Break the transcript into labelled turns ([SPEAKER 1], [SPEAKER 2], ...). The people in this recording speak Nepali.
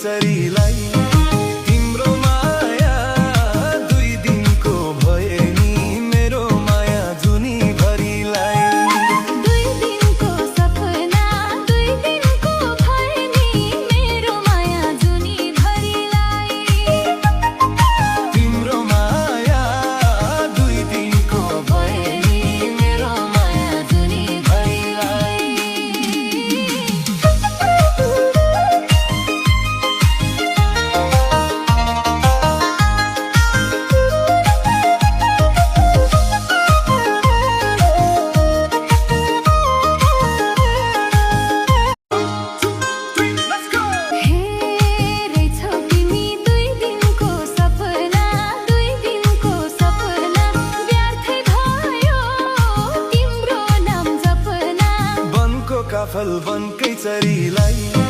[SPEAKER 1] चरीलाई तिम्रो माया दुई दिनको भए नि मेरो माया जुनी भरिलाई
[SPEAKER 2] दुई दिनको सपना दुई दिनको भए नि मेरो माया जुनी भरिलाई
[SPEAKER 1] तिम्रो माया दुई दिनको भए नि मेरो माया जुनी भरिलाई
[SPEAKER 2] हेरेछौ तिमी दुई दिनको सपना व्यर्थै भयो तिम्रो नाम जपना
[SPEAKER 1] वनको काफल वनकै चरीलाई